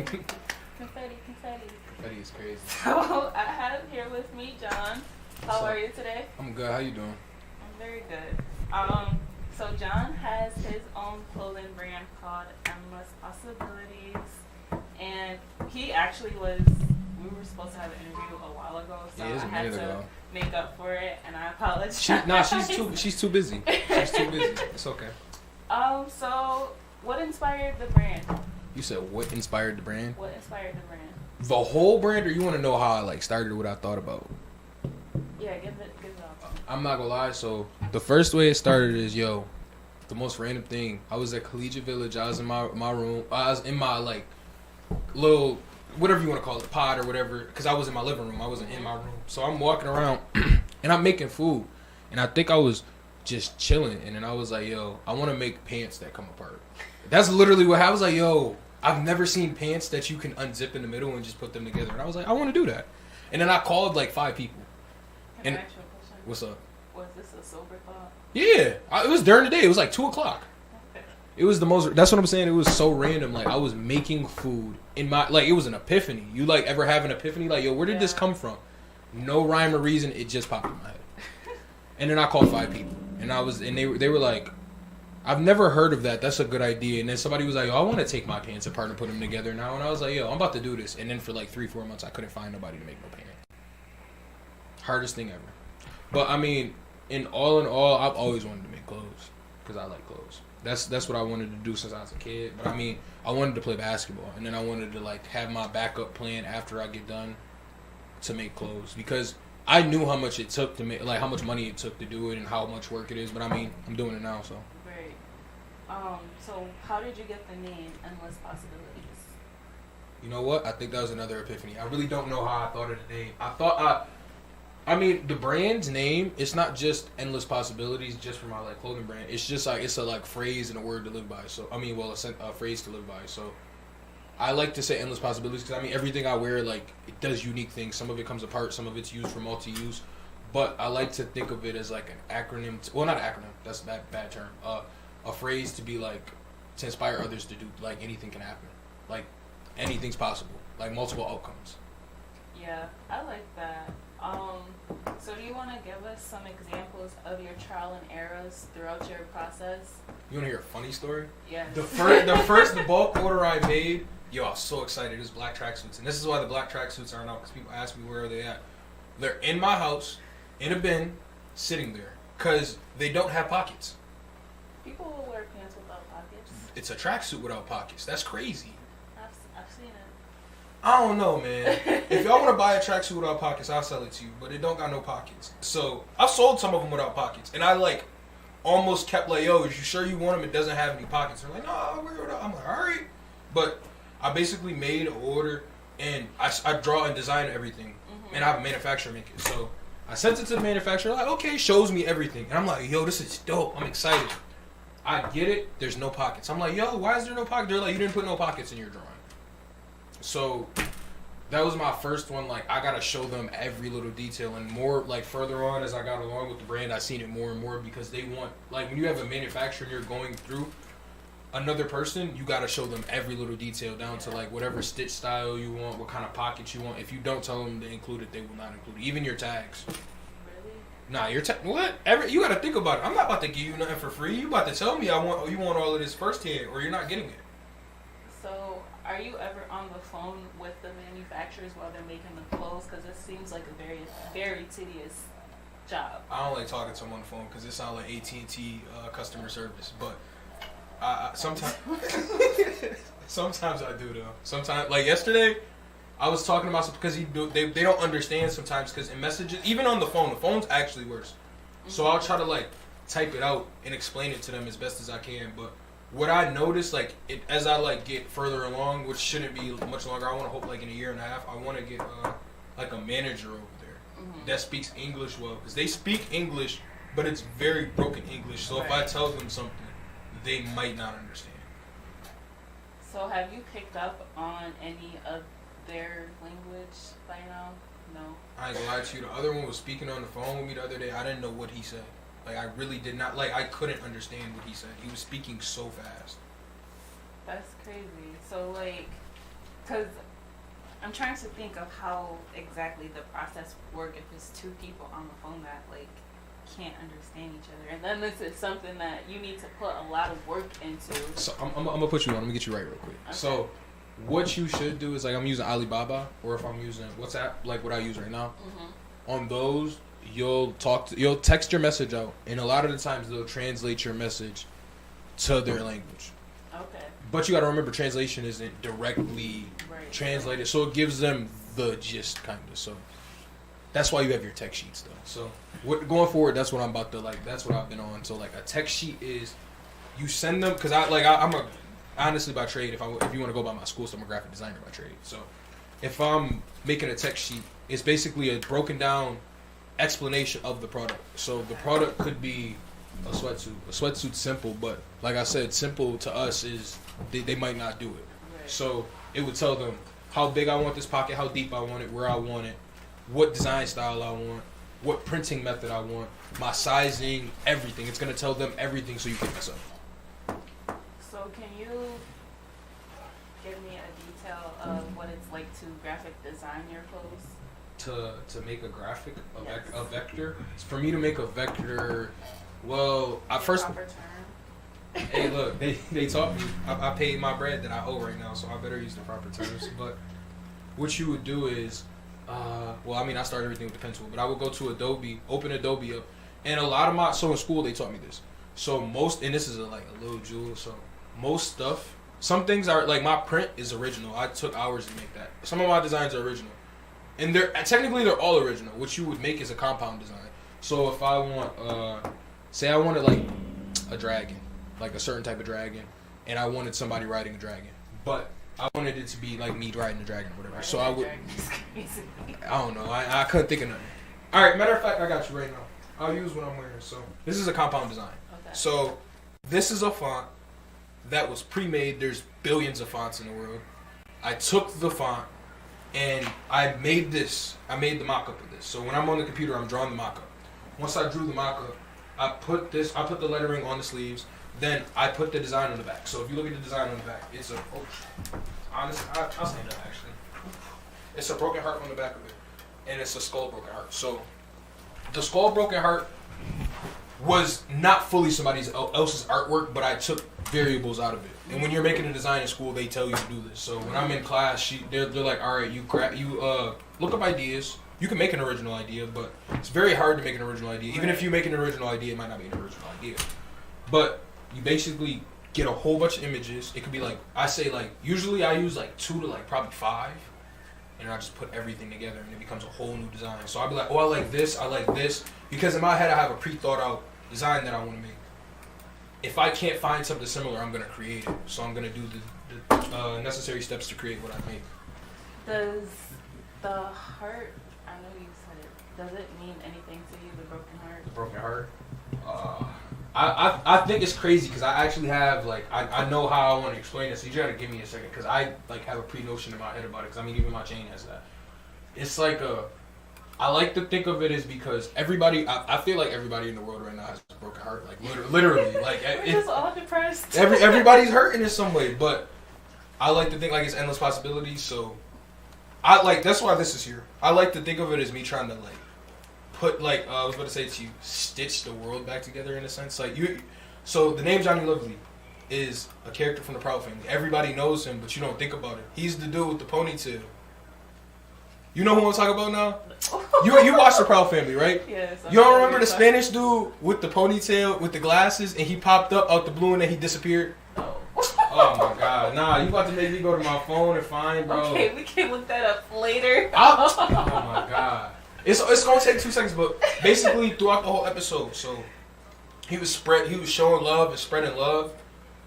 Confetti. Confetti is crazy. So I have here with me John. How are you today? I'm good. How you doing? I'm very good. So John has his own clothing brand called Endless Possibilities, and he actually was. We were supposed to have an interview a while ago, so Yeah, it was I a had minute to ago. make up for it, and I apologize. She's too busy. She's too busy. It's okay. So what inspired the brand? You said what inspired the brand? What inspired the brand? The whole brand, or you want to know how I like started, or what I thought about? Yeah, give it up. I'm not gonna lie. So the first way it started is the most random thing. I was at Collegiate Village. I was in my room. I was in my like little whatever you want to call it, pod or whatever, because I was in my living room. I wasn't in my room. So I'm walking around and I'm making food, and I think I was just chilling, and then I was like, I want to make pants that come apart. That's literally what I was like, I've never seen pants that you can unzip in the middle and just put them together. And I was like, I want to do that. And then I called like 5 people. Can I ask you a question? What's up? Was this a sober thought? Yeah, it was during the day. It was like 2 o'clock. It was the most. That's what I'm saying. It was so random. Like I was making food in my it was an epiphany. You like ever have an epiphany? Like where did this come from? No rhyme or reason. It just popped in my head. And then I called 5 people, and they were like, I've never heard of that. That's a good idea. And then somebody was like, I want to take my pants apart and put them together now. And I was like, I'm about to do this. And then for like 3-4 months, I couldn't find nobody to make no pants. Hardest thing ever. But I mean, in all, I've always wanted to make clothes because I like clothes. That's what I wanted to do since I was a kid. But I mean, I wanted to play basketball, and then I wanted to like have my backup plan after I get done to make clothes, because I knew how much it took to make, like how much money it took to do it and how much work it is. But I mean, I'm doing it now, so. Great. So how did you get the name Endless Possibilities? You know what? I think that was another epiphany. I really don't know how I thought of the name. I mean, the brand's name, it's not just Endless Possibilities just for my like clothing brand. It's just like, it's a like phrase and a word to live by. So, I mean, a phrase to live by. So, I like to say Endless Possibilities because I mean, everything I wear, like, it does unique things. Some of it comes apart, some of it's used for multi-use. But I like to think of it as like an acronym. Well, not an acronym. That's a bad term. A phrase to be like, to inspire others to do, like, anything can happen. Like, anything's possible. Like, multiple outcomes. Yeah, I like that. So do you want to give us some examples of your trial and errors throughout your process? You want to hear a funny story? Yes. The bulk order I made, I was so excited. It was black tracksuits. And this is why the black tracksuits aren't out, because people ask me where are they at. They're in my house, in a bin, sitting there, because they don't have pockets. People will wear pants without pockets. It's a tracksuit without pockets. That's crazy. I've seen it. I don't know, man. If y'all want to buy a tracksuit without pockets, I'll sell it to you. But it don't got no pockets. So, I've sold some of them without pockets. And I, like, almost kept like, is you sure you want them? It doesn't have any pockets. They're like, no, I'll wear it without. I'm like, all right. But I basically made an order, and I draw and design everything. Mm-hmm. And I have a manufacturer make it. So, I sent it to the manufacturer. Like, okay, shows me everything. And I'm like, this is dope. I'm excited. I get it. There's no pockets. I'm like, why is there no pockets? They're like, you didn't put no pockets in your drawing. So that was my first one. Like, I gotta show them every little detail, and more like further on as I got along with the brand, I seen it more and more, because they want, like, when you have a manufacturer and you're going through another person, you gotta show them every little detail down to like whatever stitch style you want, what kind of pockets you want. If you don't tell them to include it, they will not include it. Even your tags. Really? Nah, your tag. What? You gotta think about it. I'm not about to give you nothing for free. You about to tell me you want all of this firsthand, or you're not getting it. So, are you ever on the phone with the manufacturers while they're making the clothes? Because it seems like a very, very tedious job. I don't like talking to them on the phone because it sounds like AT&T customer service. But I sometimes, sometimes I do though. Sometimes, like yesterday, I was talking about something because they don't understand sometimes, because in messages, even on the phone's actually worse. Mm-hmm. So I'll try to like type it out and explain it to them as best as I can. But what I noticed, like, as I like get further along, which shouldn't be much longer, I want to hope like in a year and a half, I want to get like a manager over there that speaks English well, because they speak English, but it's very broken English. So if I tell them something, they might not understand. So have you picked up on any of their language by now? No. I ain't gonna lie to you. The other one was speaking on the phone with me the other day. I didn't know what he said. Like, I really did not, like, I couldn't understand what he said. He was speaking so fast. That's crazy. So, like, Because I'm trying to think of how exactly the process would work if it's two people on the phone that like can't understand each other, and then this is something that you need to put a lot of work into. So I'm gonna put you on. Let me get you right real quick. Okay. So what you should do is like I'm using Alibaba, or if I'm using WhatsApp, like what I use right now. Mm-hmm. On those, you'll text your message out, and a lot of the times they'll translate your message to their language. Okay. But you got to remember, translation isn't directly translated, so it gives them the gist, kind of. So that's why you have your text sheets, though. So going forward, that's what I'm about to like. That's what I've been on. So like a text sheet is you send them, because I'm honestly by trade. If you want to go by my school, so I'm a graphic designer by trade. So if I'm making a text sheet, it's basically a broken down explanation of the product. So the product could be a sweatsuit. A sweatsuit's simple, but like I said, simple to us is they might not do it. Right. So it would tell them how big I want this pocket, how deep I want it, where I want it, what design style I want, what printing method I want, my sizing, everything. It's going to tell them everything so you can mess up. So can you give me a detail of what it's like to graphic design your clothes? To make a graphic, a vector. For me to make a vector, well, I first... Proper term. Hey, look, they taught me. I paid my bread that I owe right now, so I better use the proper terms. But what you would do is, I started everything with the pen tool, but I would go to Adobe, open Adobe up, and a lot of so in school they taught me this. So and this is a little jewel, so most stuff, some things are, like my print is original. I took hours to make that. Some of my designs are original. And technically they're all original. What you would make is a compound design. So if I want, say I wanted like a dragon, like a certain type of dragon, and I wanted somebody riding a dragon, but I wanted it to be like me riding a dragon or whatever. So I would, I don't know, I couldn't think of nothing. All right, matter of fact, I got you right now. I'll use what I'm wearing. So this is a compound design. Okay. So this is a font that was pre-made. There's billions of fonts in the world. I took the font and I made this. I made the mock-up of this. So when I'm on the computer, I'm drawing the mock-up. Once I drew the mock-up, I put the lettering on the sleeves. Then I put the design on the back. So if you look at the design on the back, it's I'll stand up actually. It's a broken heart on the back of it, and it's a skull broken heart. So the skull broken heart was not fully somebody else's artwork, but I took variables out of it. And when you're making a design in school, they tell you to do this. So when I'm in class, they're like, all right, you look up ideas. You can make an original idea, but it's very hard to make an original idea. Even if you make an original idea, it might not be an original idea. But you basically get a whole bunch of images. It could be usually I use 2 to probably 5. And I just put everything together and it becomes a whole new design. So I'll be like, oh, I like this. Because in my head, I have a pre-thought out design that I want to make. If I can't find something similar, I'm going to create it. So I'm going to do the necessary steps to create what I make. Does the heart, I know you said it, does it mean anything to you, the broken heart? The broken heart? I think it's crazy because I actually have, I know how I want to explain it, so you got to give me a second because I, have a pre-notion in my head about it because, even my chain has that. It's I like to think of it as because everybody, I feel like everybody in the world right now has a broken heart, literally. We're just all depressed. Everybody's hurting in some way, but I like to think it's endless possibilities, so that's why this is here. I like to think of it as me trying to, put, I was about to say to you, stitch the world back together in a sense. So the name Johnny Lovely is a character from the Proud Family. Everybody knows him, but you don't think about it. He's the dude with the ponytail. You know who I'm talking about now? You watched the Proud Family, right? Yes. You don't remember the Spanish dude with the ponytail, with the glasses, and he popped up out the blue and then he disappeared? No. Oh my God. Nah, you about to make me go to my phone and find, bro. Okay, we can look that up later. Oh my God. It's gonna take 2 seconds, but basically throughout the whole episode, so he was showing love and spreading love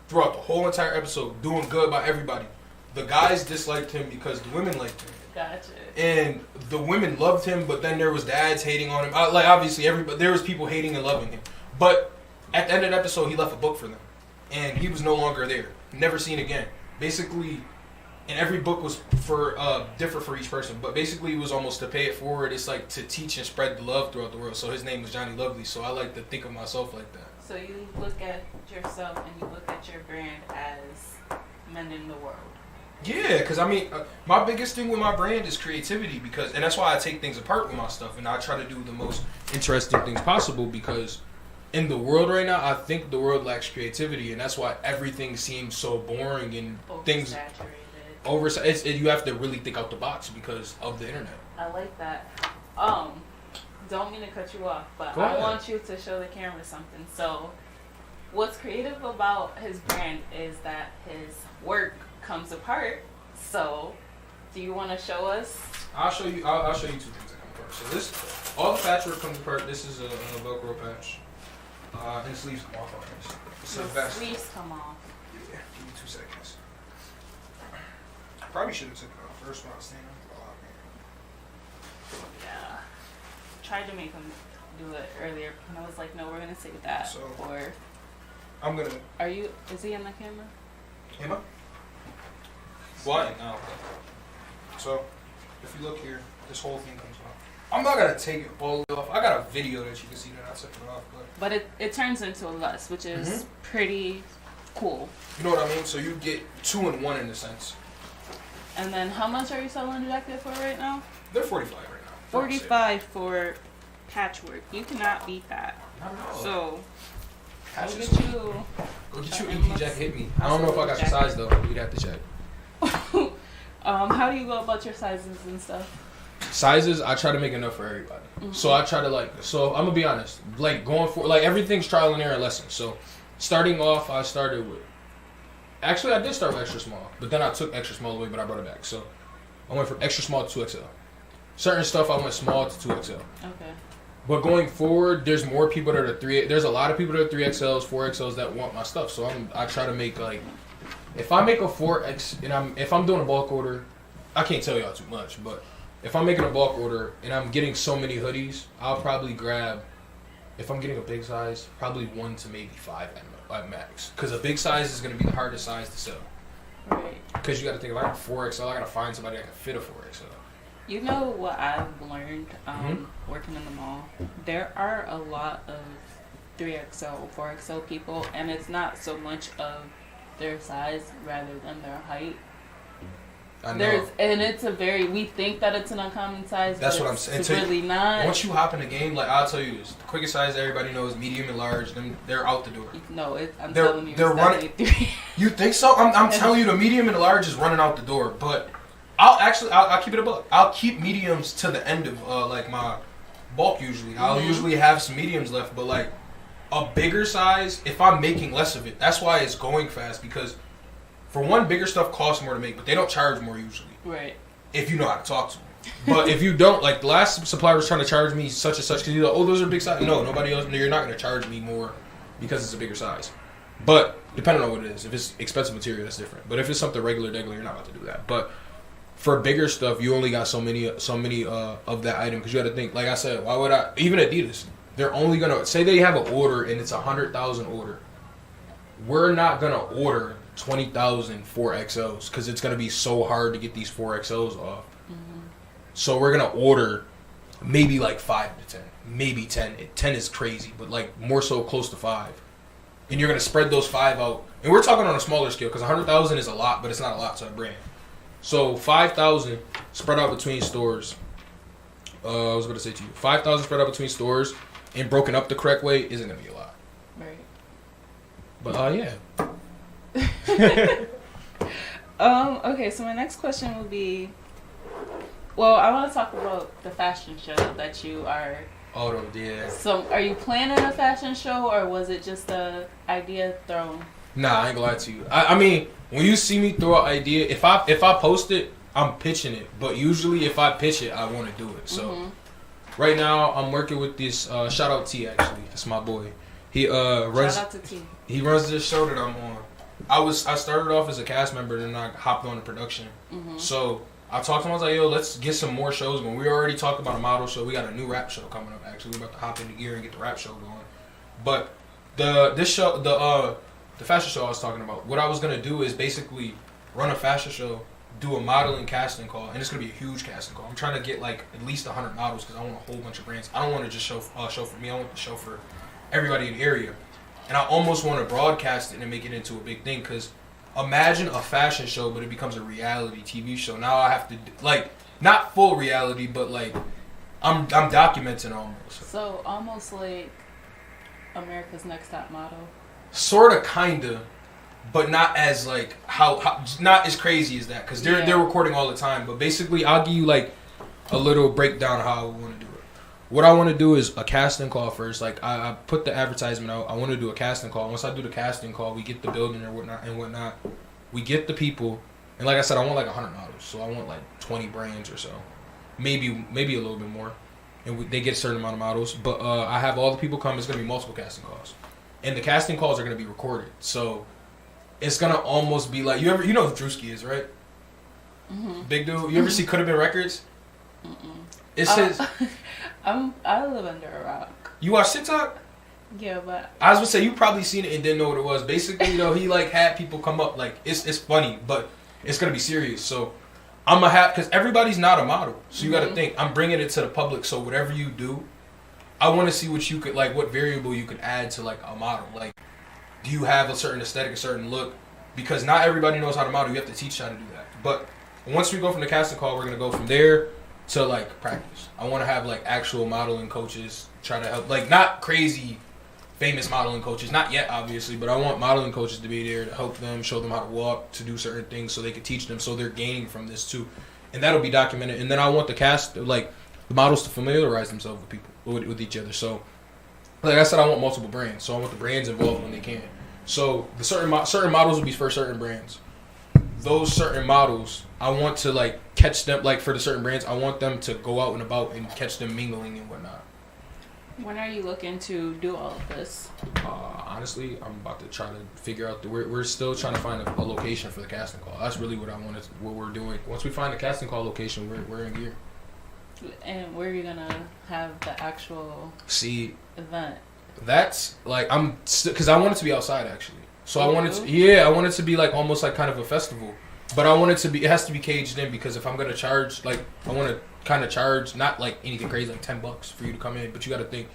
throughout the whole entire episode, doing good by everybody. The guys disliked him because the women liked him. Gotcha. And the women loved him, but then there was dads hating on him. Obviously, there was people hating and loving him. But at the end of the episode, he left a book for them, and he was no longer there, never seen again. Basically. And every book was different for each person, but basically it was almost to pay it forward. It's to teach and spread the love throughout the world. So his name was Johnny Lovely. So I like to think of myself like that. So you look at yourself and you look at your brand as mending the world. Yeah, because I mean, my biggest thing with my brand is creativity and that's why I take things apart with my stuff and I try to do the most interesting things possible because in the world right now, I think the world lacks creativity and that's why everything seems so boring and things you have to really think out the box because of the internet. I like that. Don't mean to cut you off, but Go ahead. I want you to show the camera something. So, what's creative about his brand is that his work comes apart. So, do you want to show us? I'll show you. I'll show you two things that come apart. So this, all the patchwork comes apart. This is a Velcro patch, and the sleeves come off on this. So The sleeves come off. Yeah, give me 2 seconds. Probably should have took it off first when I was standing. Yeah. Tried to make him do it earlier, and I was like, no, we're gonna save that So- for. I'm gonna. Is he in the camera? Am I? Why now? So, if you look here, this whole thing comes off. I'm not gonna take it all the way off. I got a video that you can see that I took it off, But it turns into a vest, which is pretty cool. you know what I mean. So you get 2 in 1 in a sense. And then how much are you selling the jacket for right now? They're 45 right now. 45 for patchwork. You cannot beat that. Not at all. So, Patch go is- get you. Go get you EP jacket. Hit me. I don't know if I got your size though. You'd have to check. How do you go about your sizes and stuff? Sizes, I try to make enough for everybody. So I try to so I'm gonna be honest, like going for everything's trial and error lesson. So starting off, I started with. Actually, I did start with extra small, but then I took extra small away, but I brought it back. So I went from extra small to 2XL. Certain stuff I went small to 2XL. Okay. But going forward, there's more people that are There's a lot of people that are 3XLs, 4XLs that want my stuff. So I try to make if I make a 4X and if I'm doing a bulk order, I can't tell y'all too much, but if I'm making a bulk order and I'm getting so many hoodies, I'll probably grab. If I'm getting a big size, probably 1 to maybe 5 at max. Because a big size is going to be the hardest size to sell. Right. Because you got to think, if I got 4XL, I got to find somebody that can fit a 4XL. You know what I've learned working in the mall? There are a lot of 3XL, 4XL people, and it's not so much of their size rather than their height. I know. We think that it's an uncommon size. That's but what I'm saying. It's really not. Once you hop in the game, I'll tell you this: the quickest size everybody knows, medium and large. They're out the door. No, I'm They're- telling you, they're it's running- definitely 3. You think so? I'm telling you, the medium and the large is running out the door. But I'll keep it a buck. I'll keep mediums to the end of my bulk usually. I'll usually have some mediums left, but a bigger size, if I'm making less of it, that's why it's going fast because. For one, bigger stuff costs more to make, but they don't charge more usually. Right. If you know how to talk to them. But if you don't, the last supplier was trying to charge me such and such because he's like, oh, those are big size. No, nobody else. You're not going to charge me more because it's a bigger size. But depending on what it is, if it's expensive material, that's different. But if it's something regular, you're not about to do that. But for bigger stuff, you only got so many of that item because you got to think. Like I said, why would I? Even Adidas, they're only gonna say they have an order and it's 100,000 order. We're not gonna order 20,000 4XLs because it's gonna be so hard to get these 4XLs off. So we're gonna order maybe 5 to 10, maybe 10. 10 is crazy, but more so close to 5. And you're gonna spread those 5 out. And we're talking on a smaller scale because 100,000 is a lot, but it's not a lot to a brand. So 5,000 spread out between stores. I was gonna say to you, 5,000 spread out between stores and broken up the correct way isn't gonna be a lot. Right. But yeah. Okay, so my next question will be, well, I want to talk about the fashion show that you are. Oh, yeah. So, are you planning a fashion show, or was it just a idea thrown? Nah, I ain't gonna lie to you. I mean, when you see me throw an idea, if I post it, I'm pitching it. But usually, if I pitch it, I want to do it. So, right now, I'm working with this. Shout out T, actually. That's my boy. He runs. Shout out to T. He runs this show that I'm on. I started off as a cast member, and then I hopped on the production. So I talked to him. I was like, "Yo, let's get some more shows going." We already talked about a model show. We got a new rap show coming up. Actually, we're about to hop into gear and get the rap show going. But the fashion show I was talking about. What I was gonna do is basically run a fashion show, do a modeling casting call, and it's gonna be a huge casting call. I'm trying to get at least 100 models because I want a whole bunch of brands. I don't want to just show for me. I want the show for everybody in the area. And I almost want to broadcast it and make it into a big thing because imagine a fashion show, but it becomes a reality TV show. Now I have to like not full reality, but like I'm documenting almost. So almost like America's Next Top Model. Sorta, kinda, but not as like how not as crazy as that because they're recording all the time. But basically, I'll give you like a little breakdown of how I want to do it. What I want to do is a casting call first. Like I put the advertisement out. I want to do a casting call. Once I do the casting call, we get the building or whatnot. We get the people, and like I said, I want like 100 models. So I want like 20 brands or so, maybe a little bit more, and they get a certain amount of models. But I have all the people come. It's gonna be multiple casting calls, and the casting calls are gonna be recorded. So it's gonna almost be like you know who Drewski is, right? Mm-hmm. Big dude. You ever see Could Have Been Records? Mm-mm. It says I live under a rock. You watch TikTok? Yeah, but I was gonna say you probably seen it and didn't know what it was. Basically, he like had people come up like it's funny, but it's gonna be serious. So I'm gonna have because everybody's not a model, so you gotta think I'm bringing it to the public. So whatever you do, I want to see what you could like, what variable you could add to like a model. Like, do you have a certain aesthetic, a certain look? Because not everybody knows how to model. You have to teach how to do that. But once we go from the casting call, we're gonna go from there to like practice. I want to have like actual modeling coaches try to help, like not crazy famous modeling coaches, not yet obviously, but I want modeling coaches to be there to help them, show them how to walk, to do certain things so they can teach them, so they're gaining from this too, and that'll be documented. And then I want the cast, like the models, to familiarize themselves with people, with each other. So like I said, I want multiple brands, so I want the brands involved when they can. So the certain models will be for certain brands. Those certain models, I want to like catch them, like for the certain brands, I want them to go out and about and catch them mingling and whatnot. When are you looking to do all of this? Honestly, I'm about to try to figure out we're still trying to find a location for the casting call. That's really what what we're doing. Once we find the casting call location, we're in gear. And where are you gonna have the actual event? That's like because I want it to be outside actually. So I want it to be like almost like kind of a festival, but I want it has to be caged in because if I'm gonna charge, like I want to kind of charge not like anything crazy like $10 for you to come in, but you got to think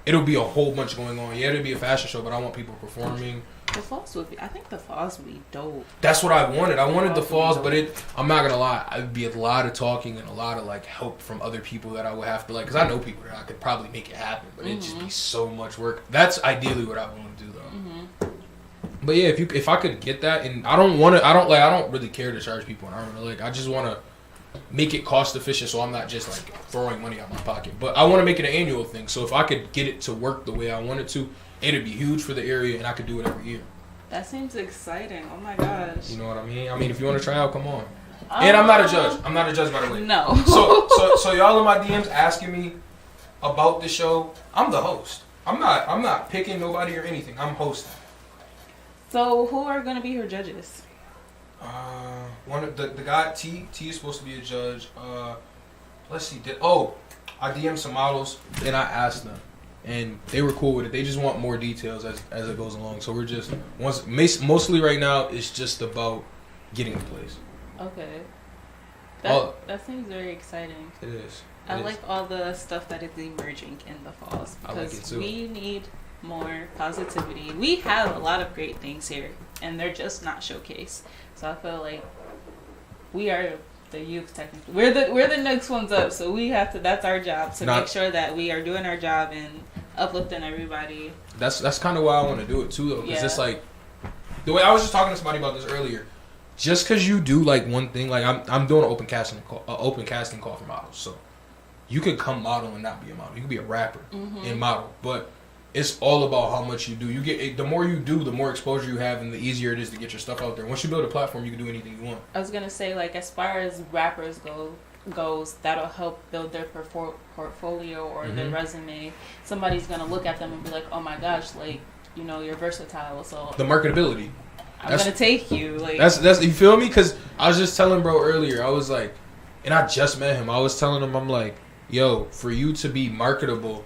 it'll be a whole bunch going on. Yeah, it'll be a fashion show, but I want people performing. The falls I think the falls would be dope. That's what I wanted. I wanted the falls, but I'm not gonna lie, it'd be a lot of talking and a lot of like help from other people that I would have to like, because I know people that I could probably make it happen, but it'd just be so much work. That's ideally what I want to do though. But yeah, if I could get that, and I don't really care to charge people an arm and a leg. I just want to make it cost efficient, so I'm not just like throwing money out my pocket. But I want to make it an annual thing. So if I could get it to work the way I want it to, it'd be huge for the area, and I could do it every year. That seems exciting. Oh my gosh. You know what I mean? I mean, if you want to try out, come on. And I'm not a judge. I'm not a judge, by the way. No. So y'all in my DMs asking me about the show. I'm the host. I'm not picking nobody or anything. I'm hosting. So who are gonna be her judges? One of the guy T is supposed to be a judge. Let's see. I DM'd some models and I asked them, and they were cool with it. They just want more details as it goes along. So we're just mostly right now it's just about getting the place. Okay. That seems very exciting. It is. I like all the stuff that is emerging in the falls because we need more positivity. We have a lot of great things here, and they're just not showcased. So I feel like we are the youth technically. We're the next ones up, so we have to. That's our job to make sure that we are doing our job and uplifting everybody. That's kind of why I want to do it too, though, because it's like the way I was just talking to somebody about this earlier. Just because you do like one thing, like I'm doing an open casting call for models, so you could come model and not be a model. You could be a rapper and model, but it's all about how much you do. You get the more you do, the more exposure you have, and the easier it is to get your stuff out there. Once you build a platform, you can do anything you want. I was gonna say, like, as far as rappers goes, that'll help build their portfolio or their resume. Somebody's gonna look at them and be like, "Oh my gosh, like, you know, you're versatile." So the marketability. I'm gonna take you. Like that's you feel me? Because I was just telling bro earlier. I was like, and I just met him. I was telling him, I'm like, yo, for you to be marketable.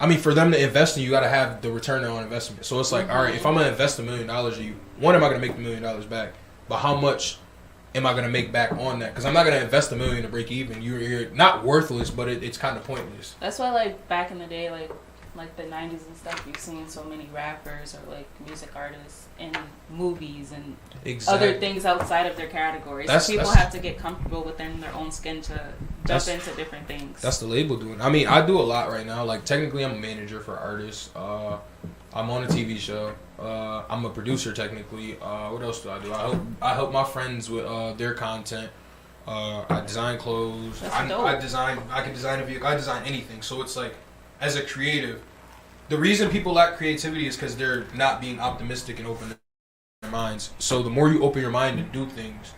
I mean, for them to invest in you, got to have the return on investment. So it's like, all right, if I'm going to invest $1 million in you, one, am I going to make the $1 million back? But how much am I going to make back on that? Because I'm not going to invest $1 million to break even. You're not worthless, but it's kind of pointless. That's why, like, back in the day, like, like the 90s and stuff, you've seen so many rappers or like music artists in movies and other things outside of their categories. So people have to get comfortable within their own skin to jump into different things. That's the label doing. I mean, I do a lot right now. Like technically, I'm a manager for artists. I'm on a TV show. I'm a producer technically. What else do? I help my friends with their content. I design clothes. I can design a vehicle. I design anything. So it's like, as a creative, the reason people lack creativity is because they're not being optimistic and open their minds. So the more you open your mind and do things,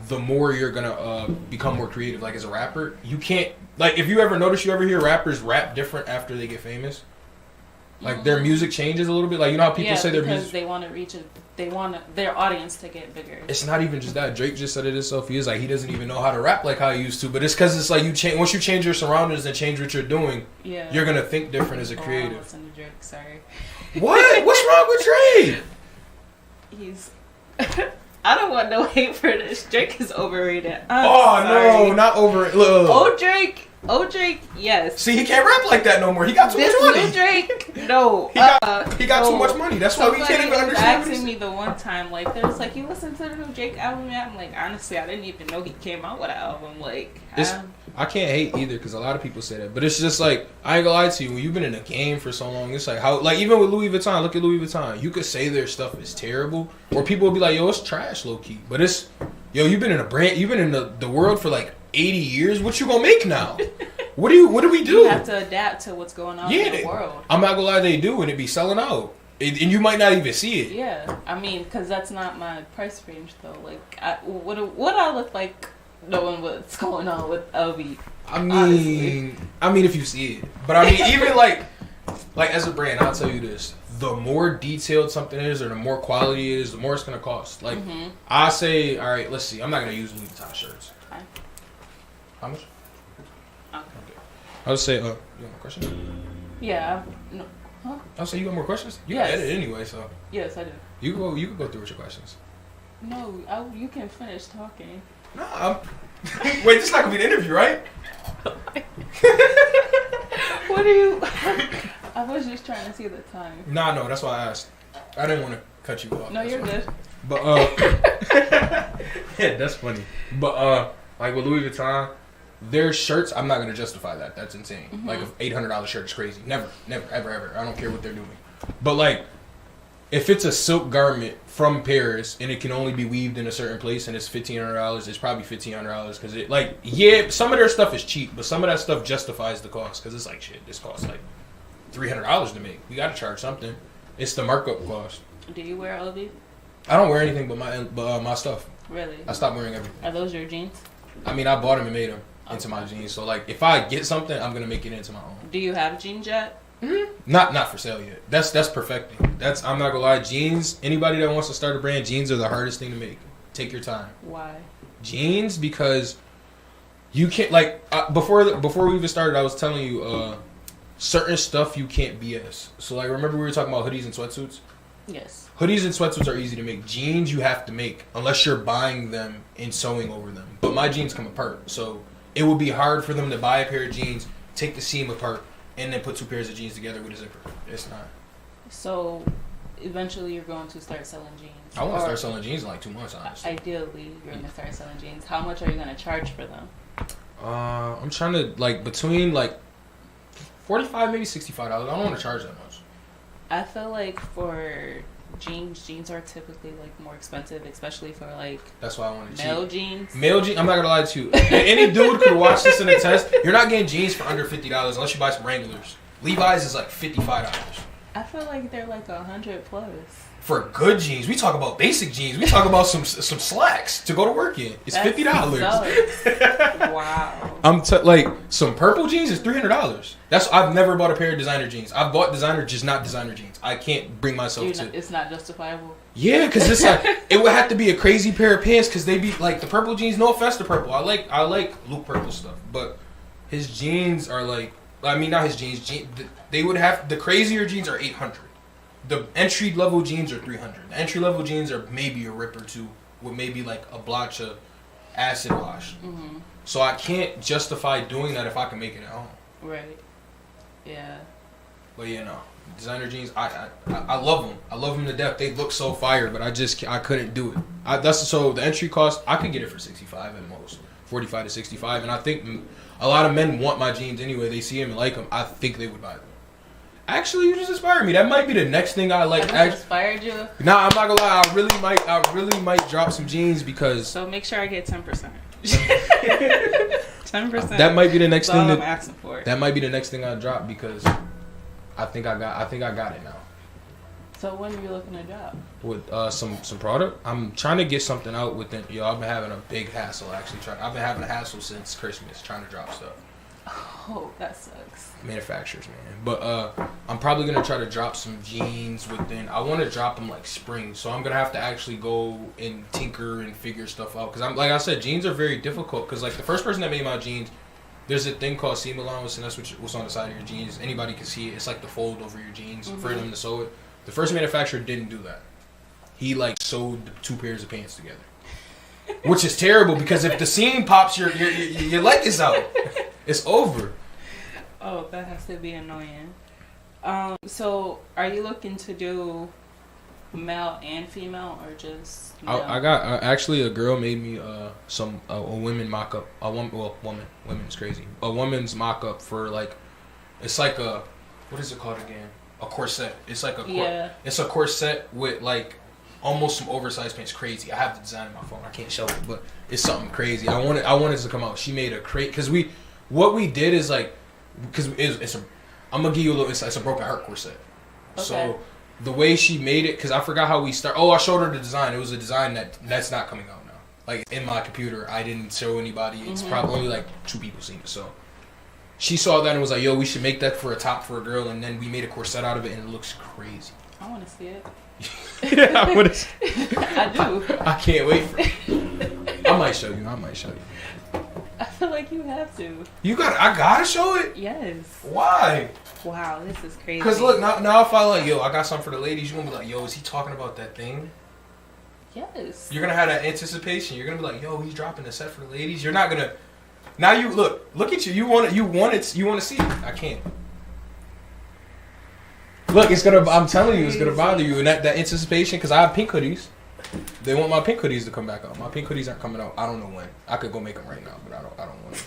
the more you're gonna become more creative. Like as a rapper, you can't, like, if you ever notice, you ever hear rappers rap different after they get famous. Like their music changes a little bit. Like, you know how people say their music, they want to reach their audience to get bigger. It's not even just that. Drake just said it himself. He is like, he doesn't even know how to rap like how he used to. But it's because it's like once you change your surroundings and change what you're doing, you're gonna think different as a creative. I listen to Drake. Sorry. What? What's wrong with Drake? He's. I don't want no hate for this. Drake is overrated. No, not over. Look. Oh, Drake, yes. See, he can't rap like that no more. He got too much money. New Drake, no. He got too much money. That's why we can't even understand. Asking me the one time, like, there's like, you listen to the new Drake album yet? I'm like, honestly, I didn't even know he came out with an album. Like, I can't hate either because a lot of people say that, but it's just like, I ain't gonna lie to you. When you've been in the game for so long, it's like how, like, even with Louis Vuitton, look at Louis Vuitton. You could say their stuff is terrible, or people will be like, yo, it's trash, low key. But it's, yo, you've been in a brand, you've been in the world for like 80 years. What you gonna make now? What do we do? You have to adapt to what's going on in the world. I'm not gonna lie, they do, and it be selling out. And you might not even see it. Yeah, I mean, because that's not my price range, though. Like, what I look like knowing what's going on with LV? I mean, if you see it. But I mean, even like as a brand, I'll tell you this. The more detailed something is, or the more quality it is, the more it's gonna cost. Like, I say, all right, let's see. I'm not gonna use Louis Vuitton shirts. Okay. How much? Okay. I'll say, you got more questions? Yeah. No. Huh? I'll say you got more questions? You got edit anyway, so. Yes, I do. You can go through with your questions. No, you can finish talking. No, wait, this is not gonna be an interview, right? What are you? I was just trying to see the time. Nah, no, that's why I asked. I didn't want to cut you off. No, you're good. But yeah, that's funny. But like with Louis Vuitton, their shirts, I'm not gonna justify that. That's insane. Like, an $800 shirt is crazy. Never, ever. I don't care what they're doing. But like, if it's a silk garment from Paris and it can only be weaved in a certain place and it's $1,500, it's probably $1,500 because it, like, yeah, some of their stuff is cheap, but some of that stuff justifies the cost because it's like, shit, this costs like $300 to make. We gotta charge something. It's the markup cost. Do you wear LV? I don't wear anything but my stuff. Really? I stopped wearing everything. Are those your jeans? I mean, I bought them and made them into my jeans. So like, if I get something, I'm gonna make it into my own. Do you have jeans yet? Not for sale yet. That's perfecting. I'm not gonna lie. Jeans. Anybody that wants to start a brand, jeans are the hardest thing to make. Take your time. Why? Jeans, because you can't, like, before we even started, I was telling you certain stuff you can't BS. So like, remember we were talking about hoodies and sweatsuits? Yes. Hoodies and sweatsuits are easy to make. Jeans you have to make unless you're buying them and sewing over them. But my jeans come apart, so it would be hard for them to buy a pair of jeans, take the seam apart, and then put two pairs of jeans together with a zipper. It's not. So eventually you're going to start selling jeans. I want to start selling jeans in like 2 months, honestly. Ideally, you're going to start selling jeans. How much are you going to charge for them? I'm trying to, like, between like $45, maybe $65. I don't want to charge that much. I feel like for jeans are typically like more expensive, especially for like, that's why I want to male jeans. Male jeans. I'm not gonna lie to you. Any dude could watch this in a test. You're not getting jeans for under $50 unless you buy some Wranglers. Levi's is like $55. I feel like they're like $100 plus. For good jeans, we talk about basic jeans. We talk about some slacks to go to work in. It's $50. Wow. Like, some purple jeans is $300. I've never bought a pair of designer jeans. I've bought designer, just not designer jeans. I can't bring myself to. It's not justifiable. Yeah, because it's like, it would have to be a crazy pair of pants because they be like the purple jeans. No offense to purple, I like Luke Purple stuff, but his jeans are like, I mean, not his jeans. They would have, the crazier jeans are $800. The entry level jeans are $300. The entry level jeans are maybe a rip or two with maybe like a blotch of acid wash. Mm-hmm. So I can't justify doing that if I can make it at home. Right. Yeah. But yeah, no. Designer jeans, I love them. I love them to death. They look so fire, but I couldn't do it. So the entry cost, I could get it for 65 at most, 45 to 65, and I think a lot of men want my jeans anyway. They see them and like them. I think they would buy them. Actually, you just inspired me. That might be the next thing I like. That inspired you? Nah, I'm not gonna lie. I really might drop some jeans because. So make sure I get 10%. 10%. That might be the next thing I'm asking for. That might be the next thing I drop because I think I got it now. So when are you looking to drop? With some product, I'm trying to get something out within. I've been having a big hassle actually. I've been having a hassle since Christmas trying to drop stuff. Oh, that sucks. Manufacturers, man. But I'm probably gonna try to drop some jeans within. I want to drop them like spring, so I'm gonna have to actually go and tinker and figure stuff out. Cause I'm like I said, jeans are very difficult. Cause like the first person that made my jeans, there's a thing called seam allowance, and that's what's on the side of your jeans. Anybody can see it. It's like the fold over your jeans for them to sew it. The first manufacturer didn't do that. He like sewed the 2 pairs of pants together, which is terrible because if the seam pops, your leg is out. It's over. Oh, that has to be annoying. So are you looking to do male and female or just male? I got actually a girl made me a women mock up. Women's crazy. A woman's mock up for like, it's like a, what is it called again? A corset. It's like it's a corset with like almost some oversized pants. Crazy. I have the design on my phone. I can't show it, but it's something crazy. I wanted it to come out. She made a crate because what we did is like, because I'm gonna give you a little. It's a broken heart corset. Okay. So the way she made it, because I forgot how we start. Oh, I showed her the design. It was a design that's not coming out now. Like in my computer, I didn't show anybody. It's probably only like 2 people seen it. So she saw that and was like, "Yo, we should make that for a top for a girl." And then we made a corset out of it, and it looks crazy. I want to see it. Yeah, I want to. I do. I can't wait for it. I might show you. I feel like you have to. I gotta show it? Yes. Why? Wow, this is crazy. Because look, now if I like, yo, I got something for the ladies, you're gonna be like, yo, is he talking about that thing? Yes. You're gonna have that anticipation. You're gonna be like, yo, he's dropping a set for the ladies. You're not gonna. Now you look at you. You want to see it. I can't. Look, I'm telling you, it's gonna bother you, and that anticipation. Because I have pink hoodies. They want my pink hoodies to come back out. My pink hoodies aren't coming out. I don't know when. I could go make them right now, but I don't want to.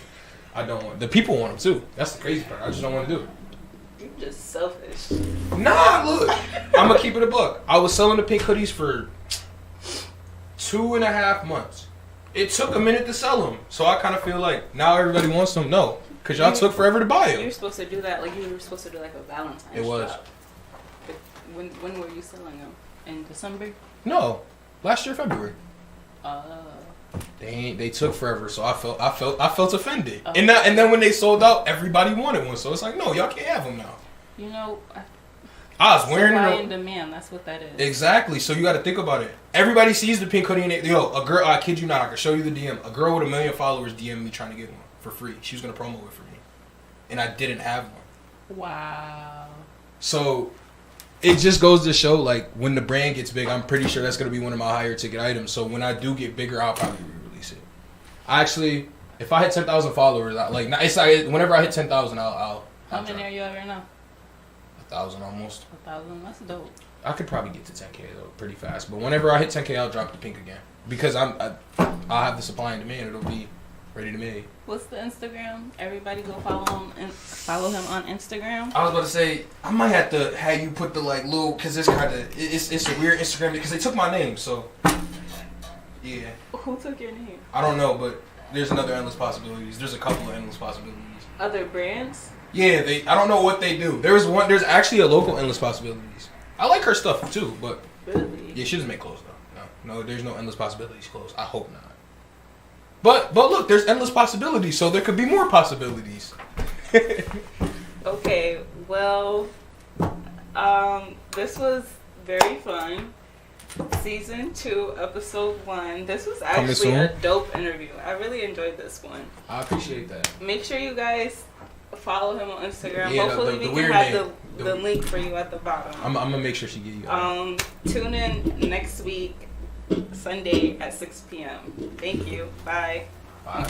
I don't want. The people want them too. That's the crazy part. I just don't want to do it. You're just selfish. Nah, look. I'm gonna keep it a buck. I was selling the pink hoodies for 2.5 months. It took a minute to sell them, so I kind of feel like now everybody wants them. No, because y'all took forever to buy them. You were supposed to do that. Like you were supposed to do like a Valentine's. It was. Drop. But when were you selling them? In December? No. Last year, February. They took forever, so I felt offended. And then when they sold out, everybody wanted one. So it's like, no, y'all can't have them now. You know, I was wearing supply it. and demand. That's what that is. Exactly. So you got to think about it. Everybody sees the pink hoodie, and a girl. I kid you not. I can show you the DM. A girl with 1 million followers DM'd me trying to get one for free. She was gonna promo it for me, and I didn't have one. Wow. So. It just goes to show, like, when the brand gets big, I'm pretty sure that's going to be one of my higher ticket items. So when I do get bigger, I'll probably re-release it. Actually, if I hit 10,000 followers, whenever I hit 10,000, I'll How many are you at right now? 1,000 almost. 1,000? That's dope. I could probably get to 10K, though, pretty fast. But whenever I hit 10K, I'll drop the pink again. Because I'll have the supply and demand. It'll be ready to make. What's the Instagram? Everybody go follow him on Instagram. I was about to say I might have to have you put the like little because it's a weird Instagram because they took my name. So yeah. Who took your name? I don't know, but there's another endless possibilities. There's a couple of endless possibilities. Other brands? Yeah, I don't know what they do. There's There's actually a local endless possibilities. I like her stuff too, but really, yeah, she doesn't make clothes though. No, there's no endless possibilities clothes. I hope not. But look, there's endless possibilities, so there could be more possibilities. Okay, well, this was very fun. Season 2, episode 1. This was actually a dope interview. I really enjoyed this one. I appreciate that. Make sure you guys follow him on Instagram. Yeah, Hopefully we can have the link for you at the bottom. I'm gonna make sure she give you. Tune in next week, Sunday at 6 p.m. Thank you. Bye. Bye.